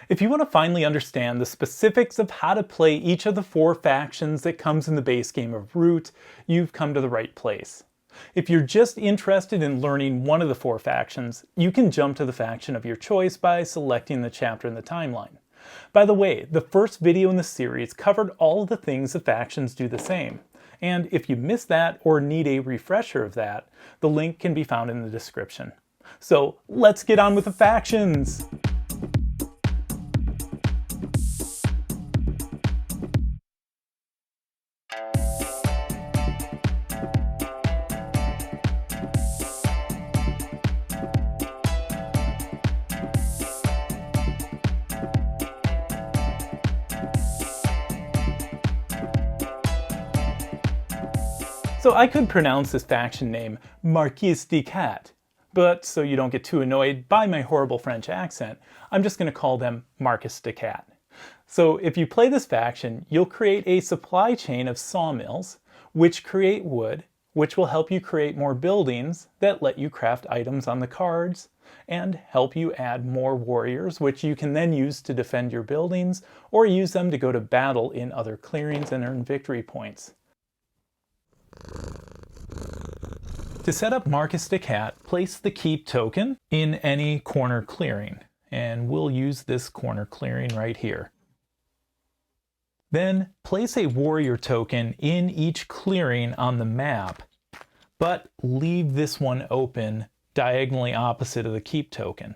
If you want to finally understand the specifics of how to play each of the 4 factions that comes in the base game of Root, you've come to the right place. If you're just interested in learning one of the 4 factions, you can jump to the faction of your choice by selecting the chapter in the timeline. By the way, the first video in the series covered all of the things the factions do the same. And if you missed that or need a refresher of that, the link can be found in the description. So let's get on with the factions! So I could pronounce this faction name Marquise de Cat, but so you don't get too annoyed by my horrible French accent, I'm just going to call them Marquise de Cat. So if you play this faction, you'll create a supply chain of sawmills, which create wood, which will help you create more buildings that let you craft items on the cards, and help you add more warriors, which you can then use to defend your buildings, or use them to go to battle in other clearings and earn victory points. To set up Marquise de Cat, place the Keep token in any corner clearing, and we'll use this corner clearing right here. Then place a warrior token in each clearing on the map, but leave this one open diagonally opposite of the Keep token.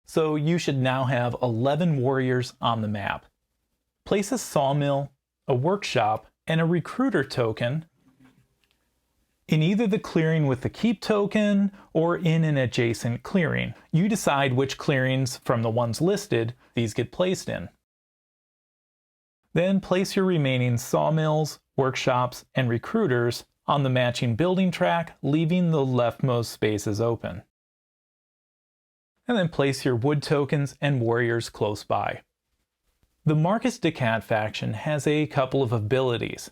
So you should now have 11 warriors on the map. Place a sawmill, a workshop, and a recruiter token in either the clearing with the Keep token or in an adjacent clearing. You decide which clearings from the ones listed these get placed in. Then place your remaining sawmills, workshops, and recruiters on the matching building track, leaving the leftmost spaces open. And then place your wood tokens and warriors close by. The Marquise de Cat faction has a couple of abilities.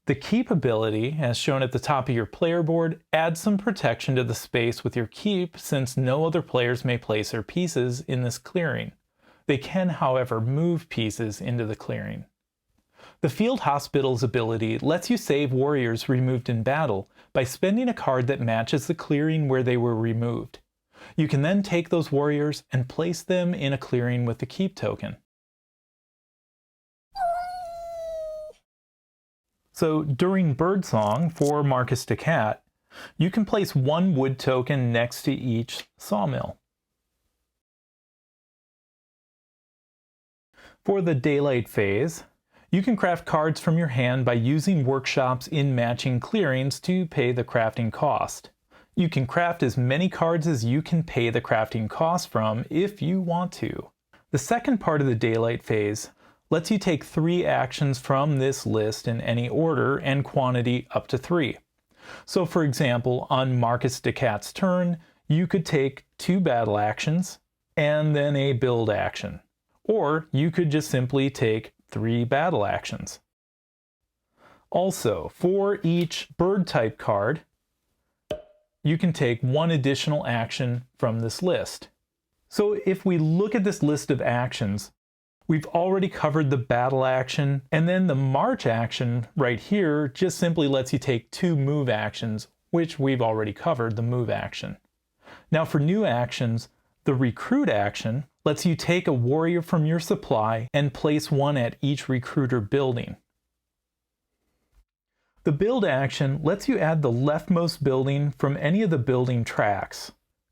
The Keep ability, as shown at the top of your player board, adds some protection to the space with your Keep since no other players may place their pieces in this clearing. They can, however, move pieces into the clearing. The Field Hospital's ability lets you save warriors removed in battle by spending a card that matches the clearing where they were removed. You can then take those warriors and place them in a clearing with the Keep token. So during Birdsong for Marquise de Cat, you can place 1 wood token next to each sawmill. For the Daylight phase, you can craft cards from your hand by using workshops in matching clearings to pay the crafting cost. You can craft as many cards as you can pay the crafting cost from if you want to. The second part of the Daylight phase lets you take 3 actions from this list in any order and quantity up to 3. So for example, on Marquise de Cat's turn, you could take 2 battle actions and then a build action. Or you could just simply take 3 battle actions. Also, for each bird type card, you can take 1 additional action from this list. So if we look at this list of actions, we've already covered the battle action, and then the march action right here just simply lets you take 2 move actions, which we've already covered the move action. Now for new actions, the recruit action lets you take a warrior from your supply and place 1 at each recruiter building. The build action lets you add the leftmost building from any of the building tracks.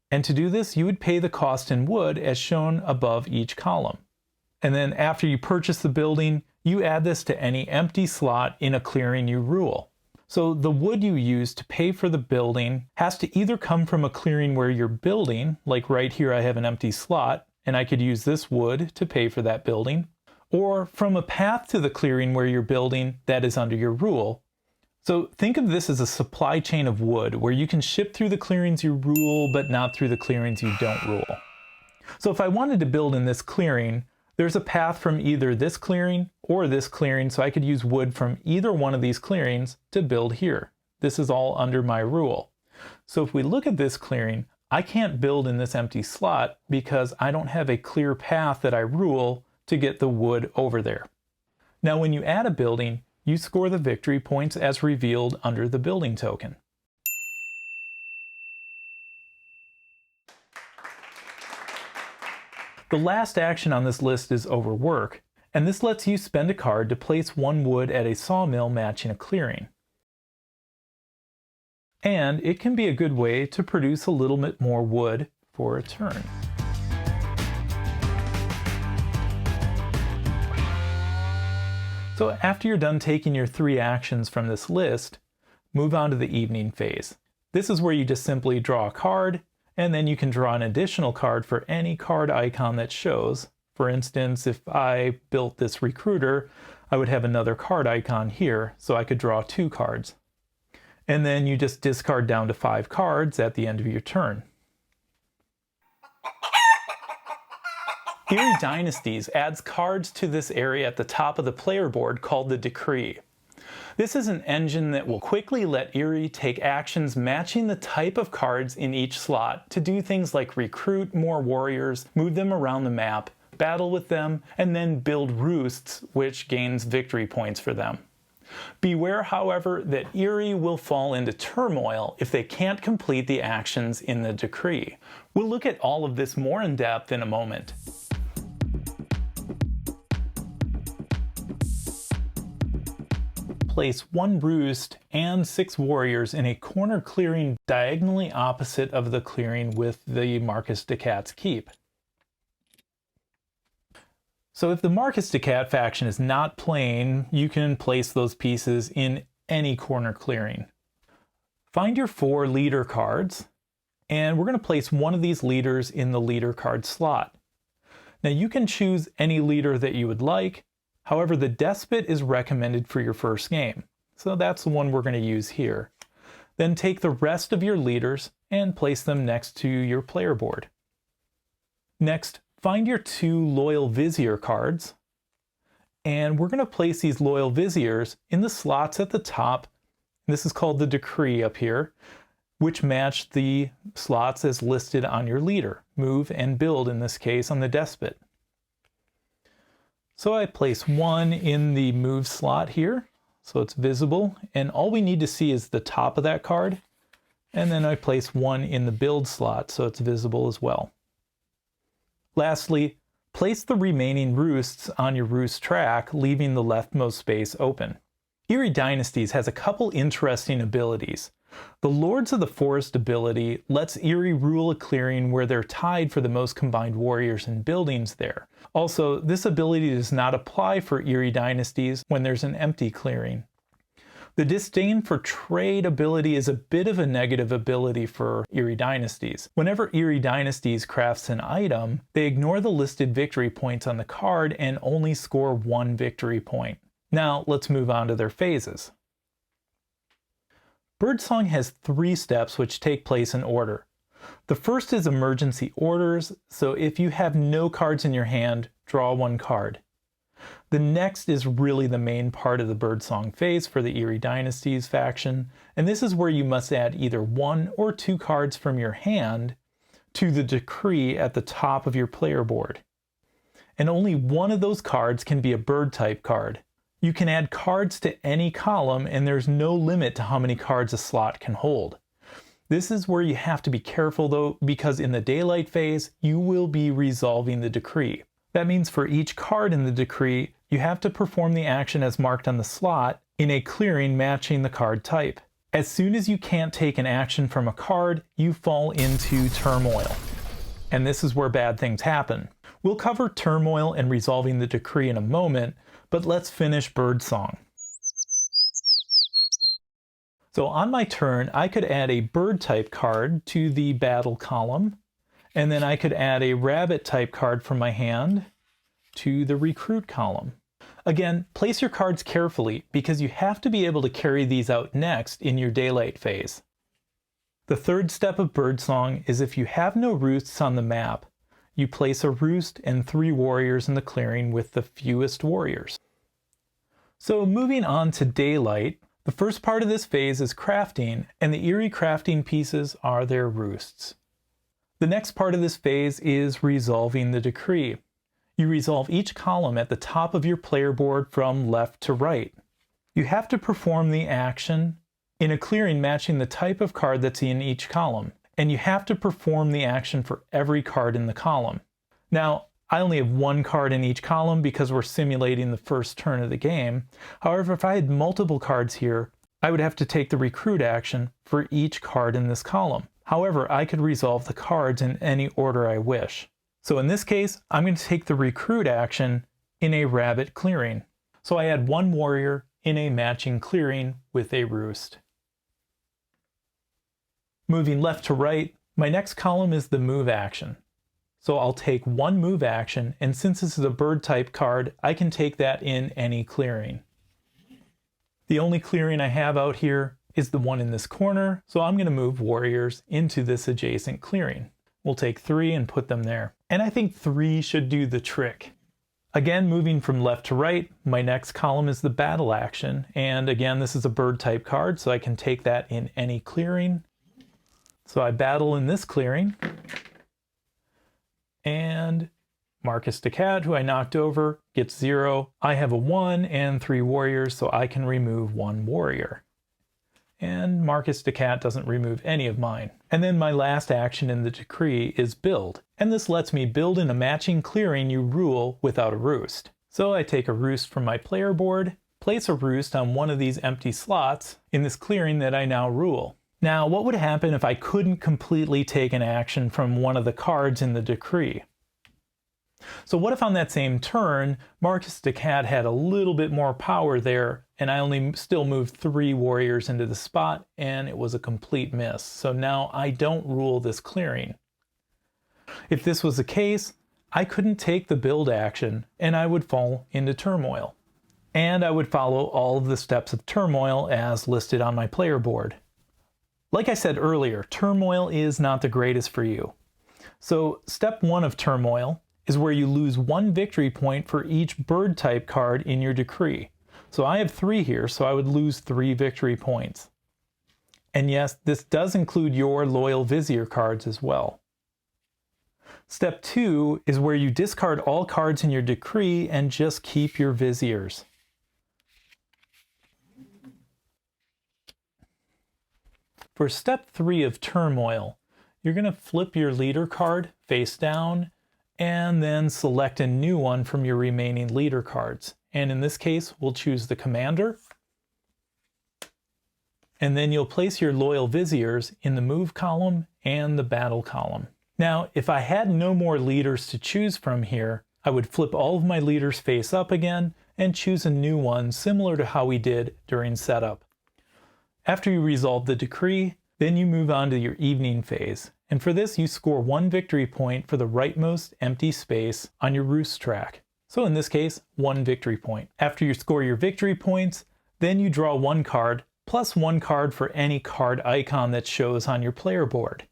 And to do this, you would pay the cost in wood as shown above each column. And then after you purchase the building, you add this to any empty slot in a clearing you rule. So the wood you use to pay for the building has to either come from a clearing where you're building, like right here I have an empty slot, and I could use this wood to pay for that building, or from a path to the clearing where you're building that is under your rule. So think of this as a supply chain of wood where you can ship through the clearings you rule, but not through the clearings you don't rule. So if I wanted to build in this clearing, there's a path from either this clearing or this clearing, so I could use wood from either one of these clearings to build here. This is all under my rule. So if we look at this clearing, I can't build in this empty slot because I don't have a clear path that I rule to get the wood over there. Now when you add a building, you score the victory points as revealed under the building token. The last action on this list is Overwork, and this lets you spend a card to place one wood at a sawmill matching a clearing. And it can be a good way to produce a little bit more wood for a turn. So after you're done taking your 3 actions from this list, move on to the evening phase. This is where you just simply draw a card, and then you can draw an additional card for any card icon that shows. For instance, if I built this recruiter, I would have another card icon here, so I could draw 2 cards. And then you just discard down to 5 cards at the end of your turn. Eyrie Dynasties adds cards to this area at the top of the player board called the Decree. This is an engine that will quickly let Eyrie take actions matching the type of cards in each slot to do things like recruit more warriors, move them around the map, battle with them, and then build roosts, which gains victory points for them. Beware, however, that Eyrie will fall into turmoil if they can't complete the actions in the Decree. We'll look at all of this more in depth in a moment. Place 1 roost and 6 warriors in a corner clearing diagonally opposite of the clearing with the Marquise de Cat's keep. So if the Marquise de Cat faction is not playing, you can place those pieces in any corner clearing. Find your 4 leader cards, and we're going to place one of these leaders in the leader card slot. Now you can choose any leader that you would like. However, the Despot is recommended for your first game, so that's the one we're going to use here. Then take the rest of your leaders and place them next to your player board. Next, find your 2 Loyal Vizier cards, and we're going to place these Loyal Viziers in the slots at the top. This is called the Decree up here, which match the slots as listed on your leader. Move and build, in this case, on the Despot. So I place 1 in the move slot here, so it's visible, and all we need to see is the top of that card, and then I place 1 in the build slot, so it's visible as well. Lastly, place the remaining roosts on your roost track, leaving the leftmost space open. Eyrie Dynasties has a couple interesting abilities. The Lords of the Forest ability lets Eyrie rule a clearing where they're tied for the most combined warriors and buildings there. Also, this ability does not apply for Eyrie Dynasties when there's an empty clearing. The Disdain for Trade ability is a bit of a negative ability for Eyrie Dynasties. Whenever Eyrie Dynasties crafts an item, they ignore the listed victory points on the card and only score 1 victory point. Now let's move on to their phases. Birdsong has 3 steps which take place in order. The first is emergency orders, so if you have no cards in your hand, draw 1 card. The next is really the main part of the Birdsong phase for the Eyrie Dynasties faction, and this is where you must add either 1 or 2 cards from your hand to the Decree at the top of your player board. And only one of those cards can be a bird type card. You can add cards to any column, and there's no limit to how many cards a slot can hold. This is where you have to be careful though, because in the Daylight phase, you will be resolving the Decree. That means for each card in the Decree, you have to perform the action as marked on the slot in a clearing matching the card type. As soon as you can't take an action from a card, you fall into Turmoil. And this is where bad things happen. We'll cover Turmoil and resolving the Decree in a moment, but let's finish Birdsong. So on my turn, I could add a bird type card to the battle column, and then I could add a rabbit type card from my hand to the recruit column. Again, place your cards carefully because you have to be able to carry these out next in your Daylight phase. The third step of Birdsong is if you have no roosts on the map, you place a roost and 3 warriors in the clearing with the fewest warriors. So moving on to Daylight, the first part of this phase is crafting, and the Eyrie crafting pieces are their roosts. The next part of this phase is resolving the decree. You resolve each column at the top of your player board from left to right. You have to perform the action in a clearing matching the type of card that's in each column, and you have to perform the action for every card in the column. Now, I only have one card in each column because we're simulating the first turn of the game. However, if I had multiple cards here, I would have to take the recruit action for each card in this column. However, I could resolve the cards in any order I wish. So in this case, I'm going to take the recruit action in a rabbit clearing. So I add one warrior in a matching clearing with a roost. Moving left to right, my next column is the move action. So I'll take one move action, and since this is a bird type card, I can take that in any clearing. The only clearing I have out here is the one in this corner, so I'm going to move warriors into this adjacent clearing. We'll take 3 and put them there. And I think 3 should do the trick. Again, moving from left to right, my next column is the battle action. And again, this is a bird type card, so I can take that in any clearing. So I battle in this clearing. And Marquise de Cat, who I knocked over, gets 0. I have a 1 and 3 warriors, so I can remove 1 warrior. And Marquise de Cat doesn't remove any of mine. And then my last action in the decree is build. And this lets me build in a matching clearing you rule without a roost. So I take a roost from my player board, place a roost on one of these empty slots in this clearing that I now rule. Now, what would happen if I couldn't completely take an action from one of the cards in the decree? So what if on that same turn, Marquise de Cat had a little bit more power there, and I only still moved 3 warriors into the spot, and it was a complete miss. So now I don't rule this clearing. If this was the case, I couldn't take the build action, and I would fall into Turmoil. And I would follow all of the steps of Turmoil as listed on my player board. Like I said earlier, Turmoil is not the greatest for you. So step 1 of Turmoil is where you lose 1 victory point for each bird type card in your decree. So I have 3 here, so I would lose 3 victory points. And yes, this does include your loyal vizier cards as well. Step 2 is where you discard all cards in your decree and just keep your viziers. For step 3 of Turmoil, you're going to flip your leader card face down and then select a new one from your remaining leader cards. And in this case, we'll choose the commander. And then you'll place your loyal viziers in the move column and the battle column. Now, if I had no more leaders to choose from here, I would flip all of my leaders face up again and choose a new one similar to how we did during setup. After you resolve the decree, then you move on to your evening phase. And for this, you score 1 victory point for the rightmost empty space on your roost track. So in this case, 1 victory point. After you score your victory points, then you draw 1 card, plus 1 card for any card icon that shows on your player board.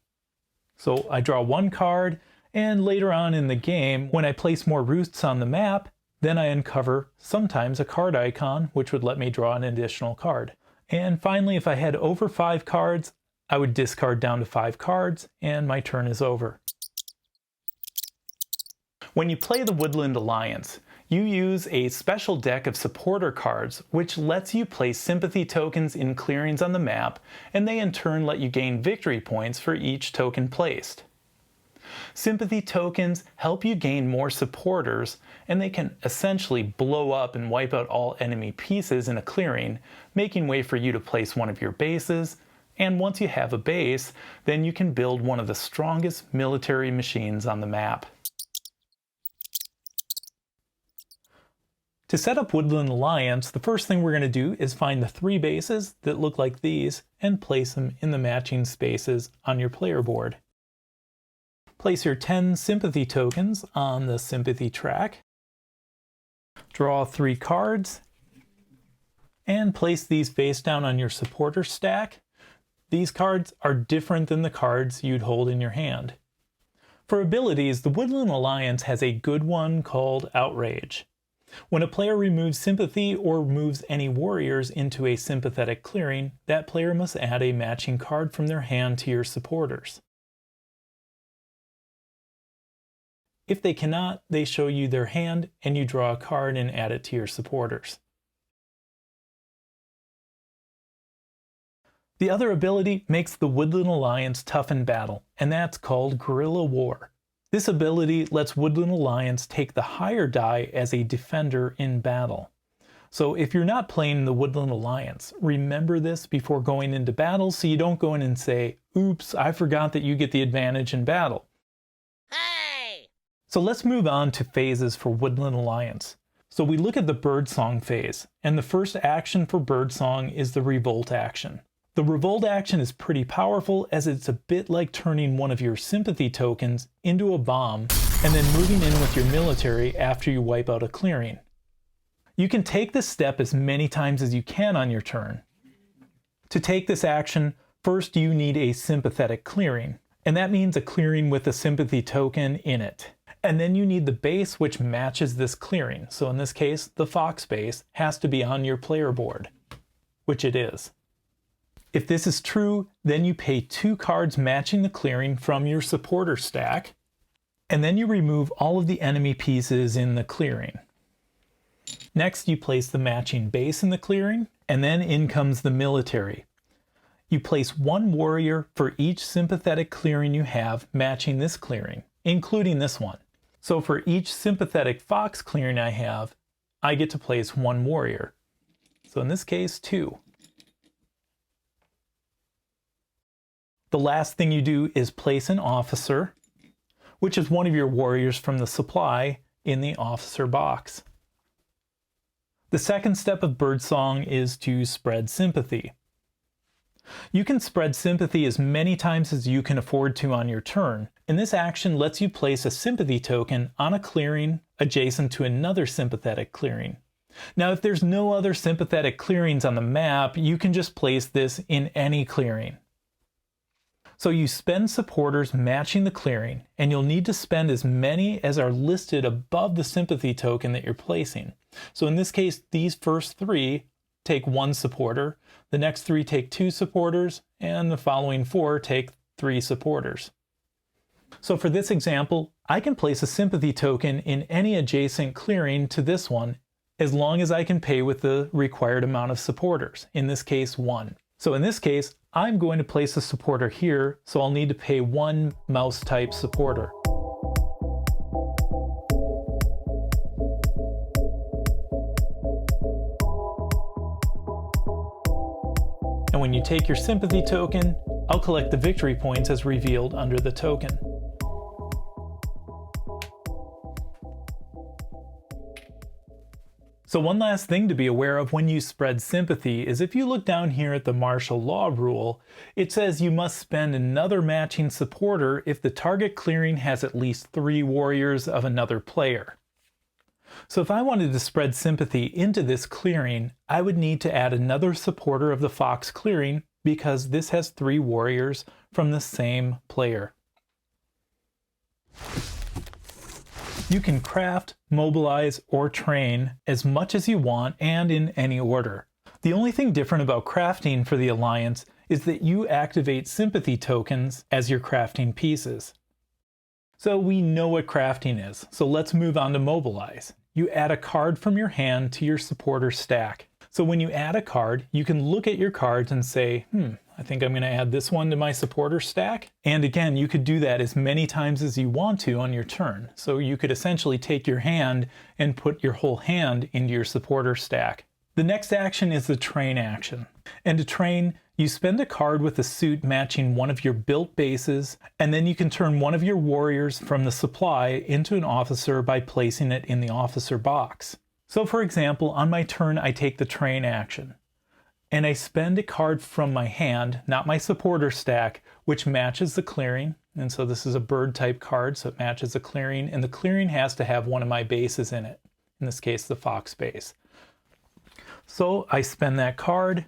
So I draw 1 card, and later on in the game, when I place more roosts on the map, then I uncover sometimes a card icon, which would let me draw an additional card. And finally, if I had over 5 cards, I would discard down to 5 cards, and my turn is over. When you play the Woodland Alliance, you use a special deck of supporter cards, which lets you place sympathy tokens in clearings on the map, and they in turn let you gain victory points for each token placed. Sympathy tokens help you gain more supporters, and they can essentially blow up and wipe out all enemy pieces in a clearing, making way for you to place one of your bases. And once you have a base, then you can build one of the strongest military machines on the map. To set up Woodland Alliance, the first thing we're going to do is find the 3 bases that look like these and place them in the matching spaces on your player board. Place your 10 sympathy tokens on the sympathy track. Draw 3 cards and place these face down on your supporter stack. These cards are different than the cards you'd hold in your hand. For abilities, the Woodland Alliance has a good one called Outrage. When a player removes sympathy or moves any warriors into a sympathetic clearing, that player must add a matching card from their hand to your supporters. If they cannot, they show you their hand and you draw a card and add it to your supporters. The other ability makes the Woodland Alliance tough in battle, and that's called Guerrilla War. This ability lets Woodland Alliance take the higher die as a defender in battle. So if you're not playing the Woodland Alliance, remember this before going into battle so you don't go in and say, oops, I forgot that you get the advantage in battle. Hey! So let's move on to phases for Woodland Alliance. So we look at the Birdsong phase, and the first action for Birdsong is the Revolt action. The Revolt action is pretty powerful as it's a bit like turning one of your Sympathy tokens into a bomb and then moving in with your military after you wipe out a clearing. You can take this step as many times as you can on your turn. To take this action, first you need a sympathetic clearing, and that means a clearing with a Sympathy token in it. And then you need the base which matches this clearing. So in this case, the Fox base has to be on your player board, which it is. If this is true, then you pay 2 cards matching the clearing from your supporter stack, and then you remove all of the enemy pieces in the clearing. Next, you place the matching base in the clearing, and then in comes the military. You place 1 warrior for each sympathetic clearing you have matching this clearing, including this one. So for each sympathetic Fox clearing I have, I get to place 1 warrior. So in this case, 2. The last thing you do is place an officer, which is one of your warriors from the supply, in the officer box. The second step of Birdsong is to spread Sympathy. You can spread Sympathy as many times as you can afford to on your turn, and this action lets you place a Sympathy token on a clearing adjacent to another sympathetic clearing. Now if there's no other sympathetic clearings on the map, you can just place this in any clearing. So you spend supporters matching the clearing, and you'll need to spend as many as are listed above the Sympathy token that you're placing. So in this case, these first 3 take 1 supporter, the next 3 take 2 supporters, and the following 4 take 3 supporters. So for this example, I can place a Sympathy token in any adjacent clearing to this one, as long as I can pay with the required amount of supporters, in this case 1. So in this case, I'm going to place a supporter here, so I'll need to pay 1 mouse type supporter. And when you take your Sympathy token, I'll collect the victory points as revealed under the token. So one last thing to be aware of when you spread Sympathy is if you look down here at the martial law rule, it says you must spend another matching supporter if the target clearing has at least 3 warriors of another player. So if I wanted to spread Sympathy into this clearing, I would need to add another supporter of the Fox clearing because this has 3 warriors from the same player. You can craft, mobilize, or train as much as you want and in any order. The only thing different about crafting for the Alliance is that you activate Sympathy tokens as your crafting pieces. So we know what crafting is, so let's move on to mobilize. You add a card from your hand to your supporter stack. So when you add a card, you can look at your cards and say, I think I'm going to add this one to my supporter stack. And again, you could do that as many times as you want to on your turn. So you could essentially take your hand and put your whole hand into your supporter stack. The next action is the train action. And to train, you spend a card with a suit matching one of your built bases, and then you can turn one of your warriors from the supply into an officer by placing it in the officer box. So for example, on my turn I take the train action, and I spend a card from my hand, not my supporter stack, which matches the clearing. And so this is a bird type card, so it matches the clearing, and the clearing has to have one of my bases in it, in this case the Fox base. So I spend that card,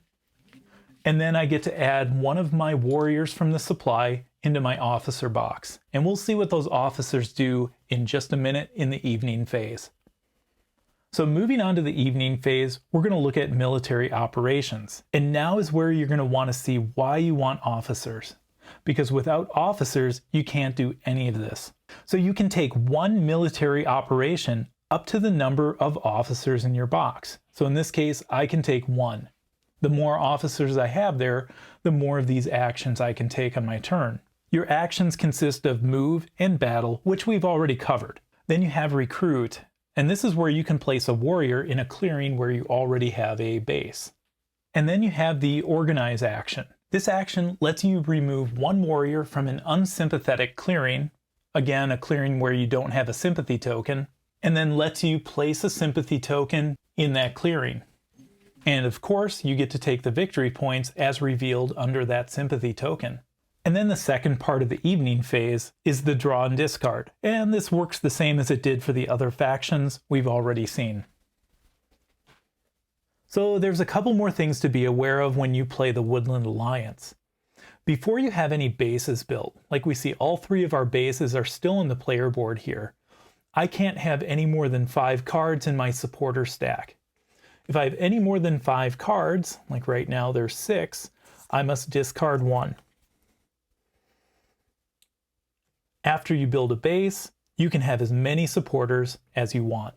and then I get to add one of my warriors from the supply into my officer box. And we'll see what those officers do in just a minute in the evening phase. So moving on to the evening phase, we're going to look at military operations. And now is where you're going to want to see why you want officers. because without officers, you can't do any of this. So you can take one military operation up to the number of officers in your box. So in this case, I can take 1. The more officers I have there, the more of these actions I can take on my turn. Your actions consist of move and battle, which we've already covered. Then you have recruit, and this is where you can place a warrior in a clearing where you already have a base. And then you have the organize action. This action lets you remove 1 warrior from an unsympathetic clearing, again a clearing where you don't have a sympathy token, and then lets you place a sympathy token in that clearing. And of course, you get to take the victory points as revealed under that sympathy token. And then the second part of the evening phase is the draw and discard, and this works the same as it did for the other factions we've already seen. So there's a couple more things to be aware of when you play the Woodland Alliance. Before you have any bases built, like we see all 3 of our bases are still on the player board here, I can't have any more than 5 cards in my supporter stack. If I have any more than 5 cards, like right now there's 6, I must discard 1. After you build a base, you can have as many supporters as you want.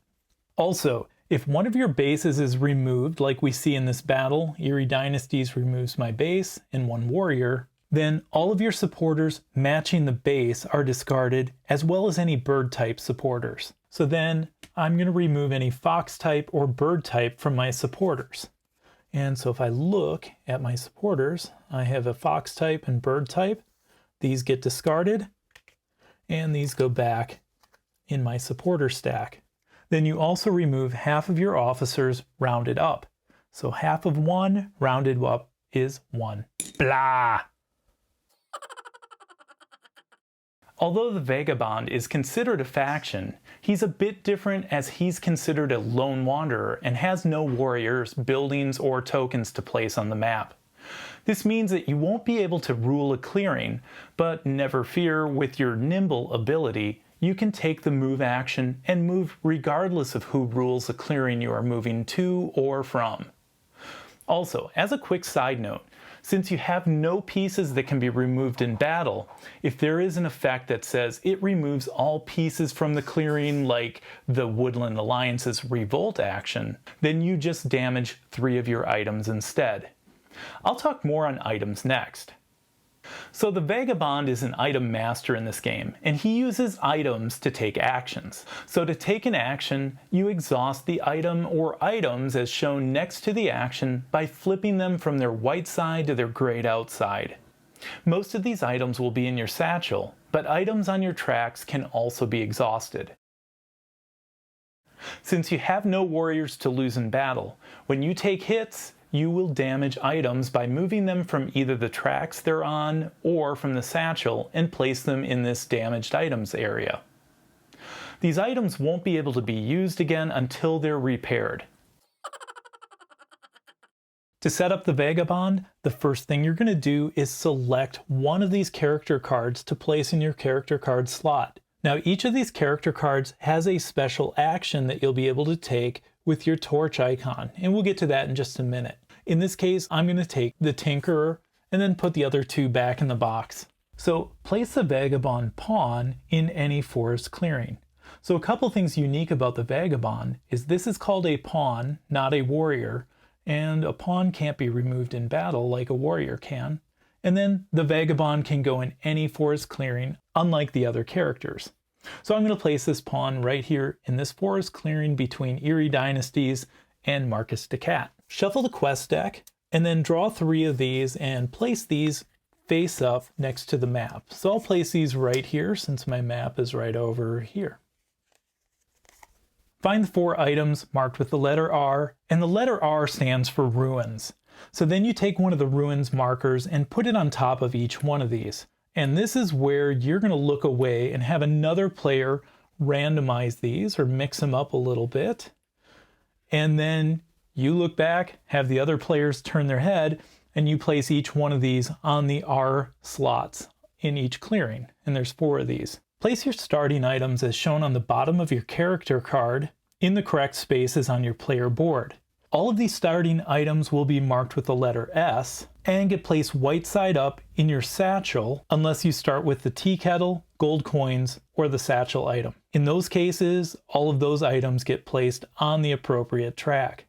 Also, if one of your bases is removed, like we see in this battle, Eyrie Dynasties removes my base and 1 warrior, then all of your supporters matching the base are discarded, as well as any bird type supporters. So then I'm going to remove any fox type or bird type from my supporters. And so if I look at my supporters, I have a fox type and bird type. These get discarded, and these go back in my supporter stack. Then you also remove half of your officers rounded up. So half of 1 rounded up is 1. Blah! Although the Vagabond is considered a faction, he's a bit different as he's considered a lone wanderer and has no warriors, buildings, or tokens to place on the map. This means that you won't be able to rule a clearing, but never fear, with your nimble ability, you can take the move action and move regardless of who rules the clearing you are moving to or from. Also, as a quick side note, since you have no pieces that can be removed in battle, if there is an effect that says it removes all pieces from the clearing, like the Woodland Alliance's Revolt action, then you just damage 3 of your items instead. I'll talk more on items next. So the Vagabond is an item master in this game, and he uses items to take actions. So to take an action, you exhaust the item or items as shown next to the action by flipping them from their white side to their grayed out side. Most of these items will be in your satchel, but items on your tracks can also be exhausted. Since you have no warriors to lose in battle, when you take hits, you will damage items by moving them from either the tracks they're on or from the satchel and place them in this damaged items area. These items won't be able to be used again until they're repaired. To set up the Vagabond, the first thing you're going to do is select one of these character cards to place in your character card slot. Now each of these character cards has a special action that you'll be able to take with your torch icon, and we'll get to that in just a minute. In this case, I'm going to take the Tinkerer and then put the other 2 back in the box. So place the Vagabond pawn in any forest clearing. So a couple things unique about the Vagabond is this is called a pawn, not a warrior, and a pawn can't be removed in battle like a warrior can. And then the Vagabond can go in any forest clearing, unlike the other characters. So I'm going to place this pawn right here in this forest clearing between Eyrie Dynasties and Marquise de Cat. Shuffle the quest deck, and then draw 3 of these and place these face up next to the map. So I'll place these right here since my map is right over here. Find the 4 items marked with the letter R, and the letter R stands for ruins. So then you take one of the ruins markers and put it on top of each one of these. And this is where you're going to look away and have another player randomize these or mix them up a little bit. And then you look back, have the other players turn their head, and you place each one of these on the R slots in each clearing. And there's 4 of these. Place your starting items as shown on the bottom of your character card in the correct spaces on your player board. All of these starting items will be marked with the letter S and get placed white side up in your satchel unless you start with the tea kettle, gold coins, or the satchel item. In those cases, all of those items get placed on the appropriate track.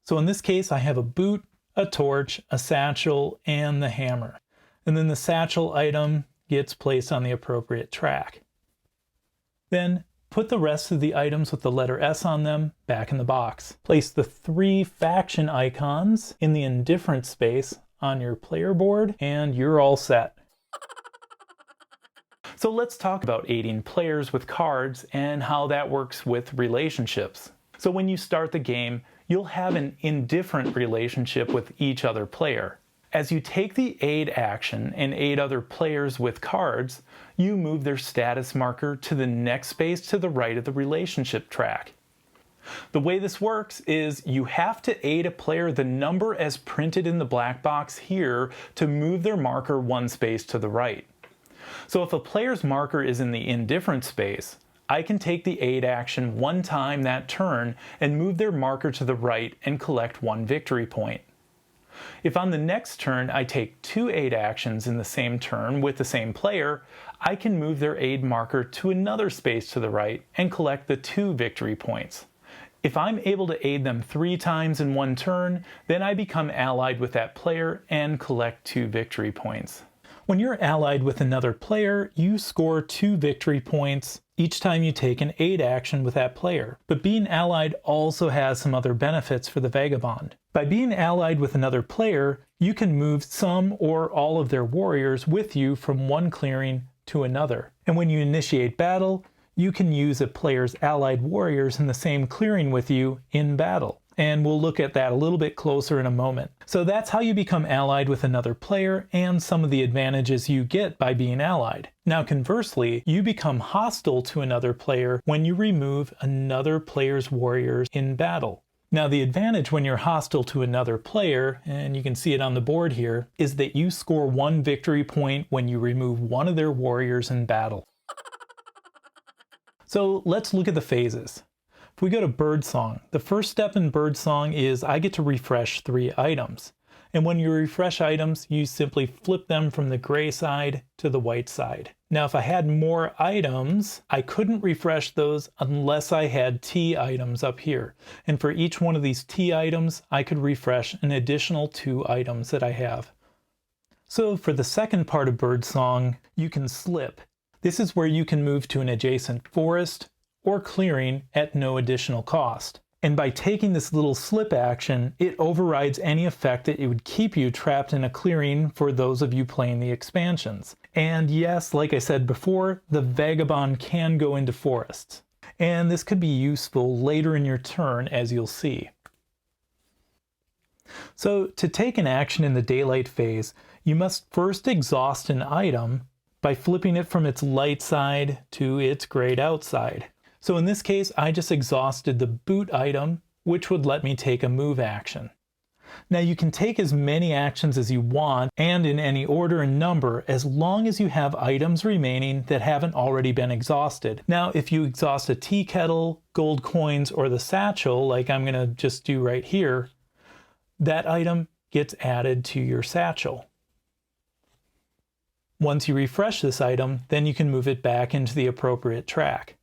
So in this case, I have a boot, a torch, a satchel, and the hammer. And then the satchel item gets placed on the appropriate track. Then put the rest of the items with the letter S on them back in the box. Place the 3 faction icons in the indifferent space on your player board, and you're all set. So let's talk about aiding players with cards and how that works with relationships. So when you start the game, you'll have an indifferent relationship with each other player. As you take the aid action and aid other players with cards, you move their status marker to the next space to the right of the relationship track. The way this works is you have to aid a player the number as printed in the black box here to move their marker 1 space to the right. So if a player's marker is in the indifferent space, I can take the aid action 1 time that turn and move their marker to the right and collect 1 victory point. If on the next turn I take 2 aid actions in the same turn with the same player, I can move their aid marker to another space to the right and collect the 2 victory points. If I'm able to aid them 3 times in 1 turn, then I become allied with that player and collect 2 victory points. When you're allied with another player, you score 2 victory points each time you take an aid action with that player. But being allied also has some other benefits for the Vagabond. By being allied with another player, you can move some or all of their warriors with you from one clearing to another. And when you initiate battle, you can use a player's allied warriors in the same clearing with you in battle. And we'll look at that a little bit closer in a moment. So that's how you become allied with another player and some of the advantages you get by being allied. Now conversely, you become hostile to another player when you remove another player's warriors in battle. Now the advantage when you're hostile to another player, and you can see it on the board here, is that you score 1 victory point when you remove one of their warriors in battle. So let's look at the phases. If we go to Birdsong, the first step in Birdsong is I get to refresh 3 items. And when you refresh items, you simply flip them from the gray side to the white side. Now, if I had more items, I couldn't refresh those unless I had T items up here. And for each one of these T items, I could refresh an additional 2 items that I have. So for the second part of Birdsong, you can slip. This is where you can move to an adjacent forest or clearing at no additional cost. And by taking this little slip action, it overrides any effect that it would keep you trapped in a clearing for those of you playing the expansions. And yes, like I said before, the Vagabond can go into forests. And this could be useful later in your turn, as you'll see. So to take an action in the Daylight phase, you must first exhaust an item by flipping it from its light side to its grayed out side. So in this case, I just exhausted the boot item, which would let me take a move action. Now you can take as many actions as you want and in any order and number as long as you have items remaining that haven't already been exhausted. Now if you exhaust a tea kettle, gold coins, or the satchel, like I'm going to just do right here, that item gets added to your satchel. Once you refresh this item, then you can move it back into the appropriate track.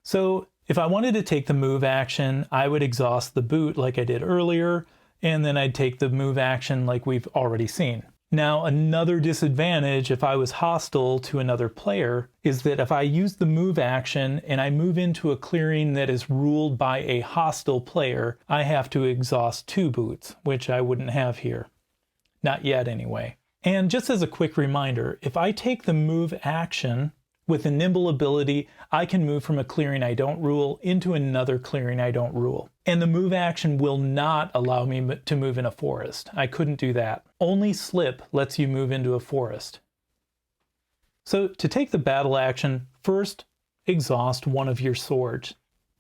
So if I wanted to take the move action, I would exhaust the boot like I did earlier, and then I'd take the move action like we've already seen. Now another disadvantage if I was hostile to another player is that if I use the move action and I move into a clearing that is ruled by a hostile player, I have to exhaust 2 boots, which I wouldn't have here. Not yet anyway. And just as a quick reminder, if I take the move action, with a nimble ability, I can move from a clearing I don't rule into another clearing I don't rule. And the move action will not allow me to move in a forest. I couldn't do that. Only slip lets you move into a forest. So to take the battle action, first exhaust one of your swords.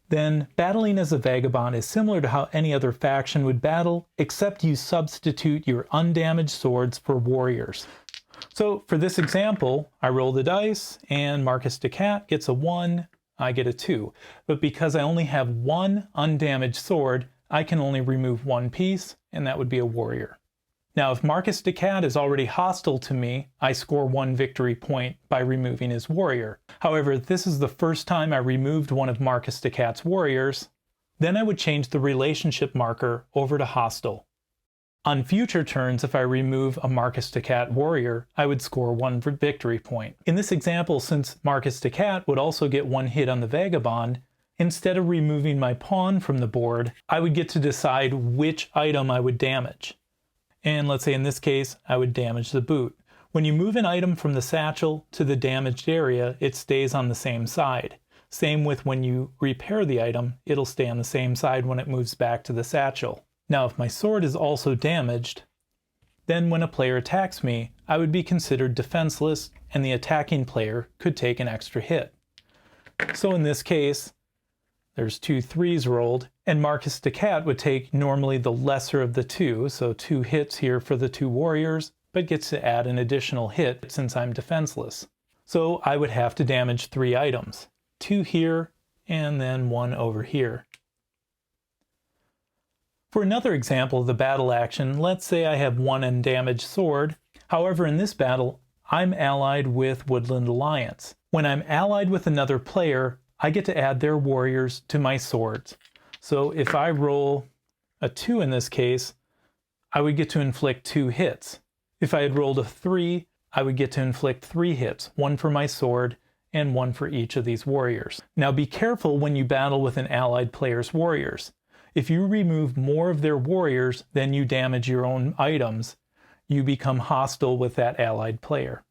Then battling as a Vagabond is similar to how any other faction would battle, except you substitute your undamaged swords for warriors. So for this example, I roll the dice and Marquise de Cat gets a 1, I get a 2. But because I only have 1 undamaged sword, I can only remove one piece, and that would be a warrior. Now, if Marquise de Cat is already hostile to me, I score 1 victory point by removing his warrior. However, if this is the first time I removed one of Marquise de Cat's warriors, then I would change the relationship marker over to hostile. On future turns, if I remove a Marquise de Cat warrior, I would score 1 victory point. In this example, since Marquise de Cat would also get 1 hit on the Vagabond, instead of removing my pawn from the board, I would get to decide which item I would damage. And let's say in this case, I would damage the boot. When you move an item from the satchel to the damaged area, it stays on the same side. Same with when you repair the item, it'll stay on the same side when it moves back to the satchel. Now, if my sword is also damaged, then when a player attacks me, I would be considered defenseless and the attacking player could take an extra hit. So in this case, there's 2 3s rolled, and Marquise de Cat would take normally the lesser of the 2, so 2 hits here for the 2 warriors, but gets to add an additional hit since I'm defenseless. So I would have to damage 3 items, 2 here, and then 1 over here. For another example of the battle action, let's say I have 1 undamaged sword. However, in this battle, I'm allied with Woodland Alliance. When I'm allied with another player, I get to add their warriors to my swords. So if I roll a 2 in this case, I would get to inflict 2 hits. If I had rolled a 3, I would get to inflict 3 hits, 1 for my sword and 1 for each of these warriors. Now be careful when you battle with an allied player's warriors. If you remove more of their warriors than you damage your own items, you become hostile with that allied player.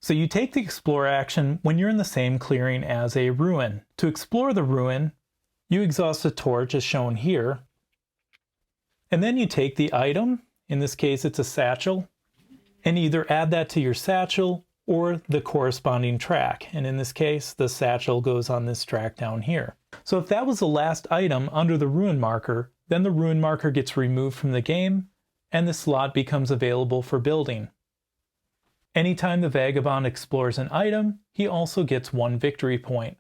So you take the explore action when you're in the same clearing as a ruin. To explore the ruin, you exhaust a torch as shown here, and then you take the item, in this case it's a satchel, and either add that to your satchel or the corresponding track, and in this case the satchel goes on this track down here. So if that was the last item under the ruin marker, then the ruin marker gets removed from the game and the slot becomes available for building. Anytime the Vagabond explores an item, he also gets 1 victory point.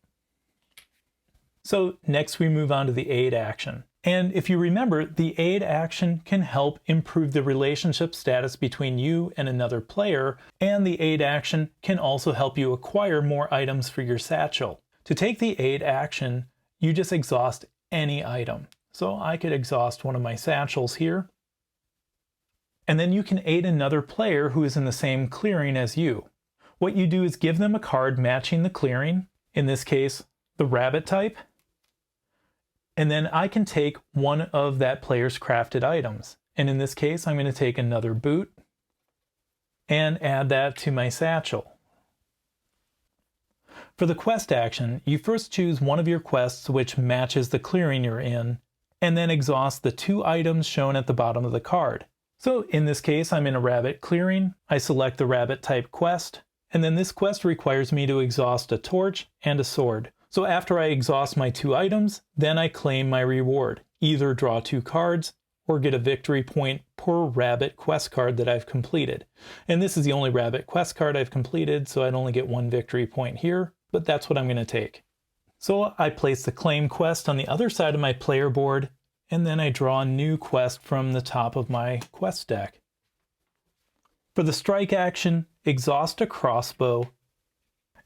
So next we move on to the aid action. And if you remember, the aid action can help improve the relationship status between you and another player, and the aid action can also help you acquire more items for your satchel. To take the aid action, you just exhaust any item. So I could exhaust one of my satchels here. And then you can aid another player who is in the same clearing as you. What you do is give them a card matching the clearing, in this case, the rabbit type, and then I can take one of that player's crafted items. And in this case, I'm going to take another boot and add that to my satchel. For the quest action, you first choose one of your quests which matches the clearing you're in, and then exhaust the 2 items shown at the bottom of the card. So in this case, I'm in a rabbit clearing. I select the rabbit type quest, and then this quest requires me to exhaust a torch and a sword. So after I exhaust my 2 items, then I claim my reward. Either draw 2 cards or get a victory point per rabbit quest card that I've completed. And this is the only rabbit quest card I've completed, so I'd only get 1 victory point here, but that's what I'm going to take. So I place the claim quest on the other side of my player board, and then I draw a new quest from the top of my quest deck. For the strike action, exhaust a crossbow,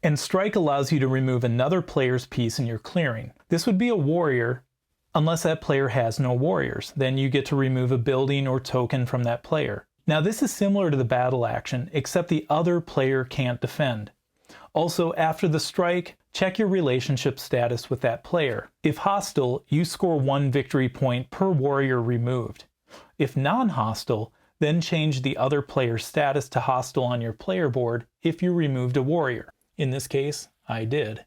and strike allows you to remove another player's piece in your clearing. This would be a warrior, unless that player has no warriors. Then you get to remove a building or token from that player. Now this is similar to the battle action, except the other player can't defend. Also, after the strike, check your relationship status with that player. If hostile, you score 1 victory point per warrior removed. If non-hostile, then change the other player's status to hostile on your player board if you removed a warrior. In this case, I did.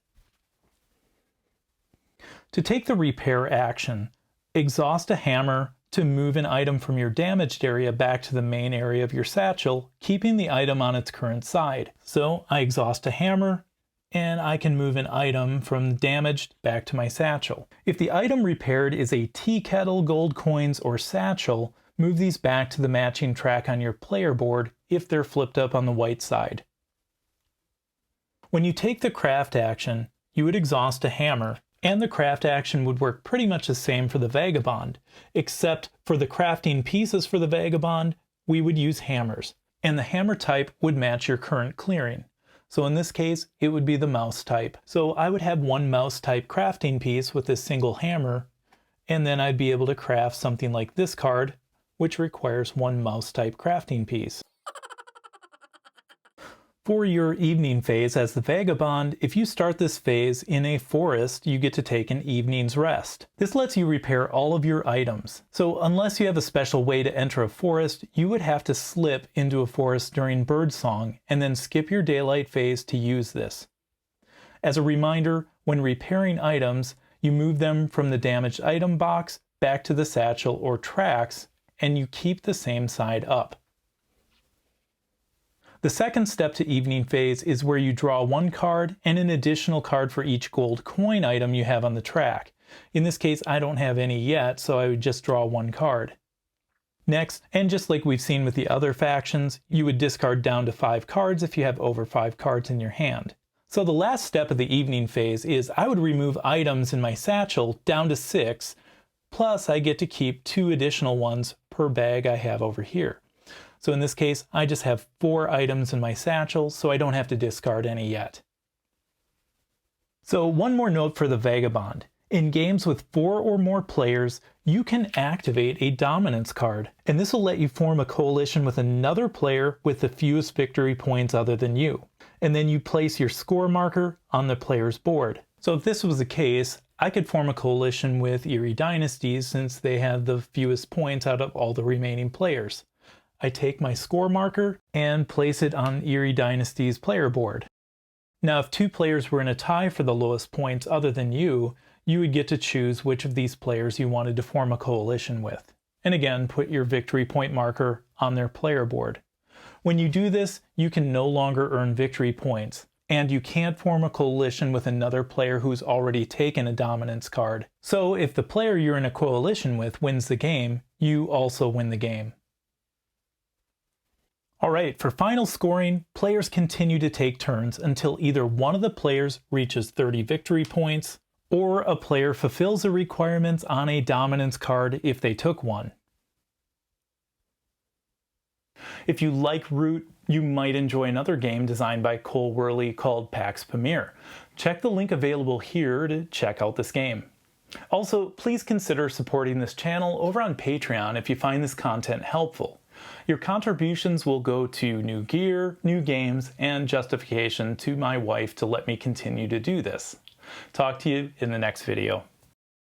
To take the repair action, exhaust a hammer to move an item from your damaged area back to the main area of your satchel, keeping the item on its current side. So I exhaust a hammer, and I can move an item from damaged back to my satchel. If the item repaired is a tea kettle, gold coins, or satchel, move these back to the matching track on your player board if they're flipped up on the white side. When you take the craft action, you would exhaust a hammer, And the craft action would work pretty much the same for the Vagabond, except for the crafting pieces for the Vagabond, we would use hammers, and the hammer type would match your current clearing. So in this case, it would be the mouse type. So I would have one mouse type crafting piece with this single hammer, and then I'd be able to craft something like this card, which requires one mouse type crafting piece. For your evening phase as the Vagabond, if you start this phase in a forest, you get to take an evening's rest. This lets you repair all of your items. So unless you have a special way to enter a forest, you would have to slip into a forest during Birdsong and then skip your daylight phase to use this. As a reminder, when repairing items, you move them from the damaged item box back to the satchel or tracks, and you keep the same side up. The second step to evening phase is where you draw one card and an additional card for each gold coin item you have on the track. In this case, I don't have any yet, so I would just draw one card. Next, and just like we've seen with the other factions, you would discard down to 5 cards if you have over 5 cards in your hand. So the last step of the evening phase is I would remove items in my satchel down to 6, plus I get to keep 2 additional ones per bag I have over here. So in this case, I just have 4 items in my satchel, so I don't have to discard any yet. So one more note for the Vagabond. In games with 4 or more players, you can activate a dominance card, and this will let you form a coalition with another player with the fewest victory points other than you. And then you place your score marker on the player's board. So if this was the case, I could form a coalition with Eyrie Dynasties since they have the fewest points out of all the remaining players. I take my score marker and place it on Eyrie Dynasties' player board. Now if 2 players were in a tie for the lowest points other than you would get to choose which of these players you wanted to form a coalition with. And again, put your victory point marker on their player board. When you do this, you can no longer earn victory points, and you can't form a coalition with another player who's already taken a dominance card. So if the player you're in a coalition with wins the game, you also win the game. Alright, for final scoring, players continue to take turns until either one of the players reaches 30 victory points, or a player fulfills the requirements on a dominance card if they took one. If you like Root, you might enjoy another game designed by Cole Worley called Pax Pamir. Check the link available here to check out this game. Also, please consider supporting this channel over on Patreon if you find this content helpful. Your contributions will go to new gear, new games, and justification to my wife to let me continue to do this. Talk to you in the next video.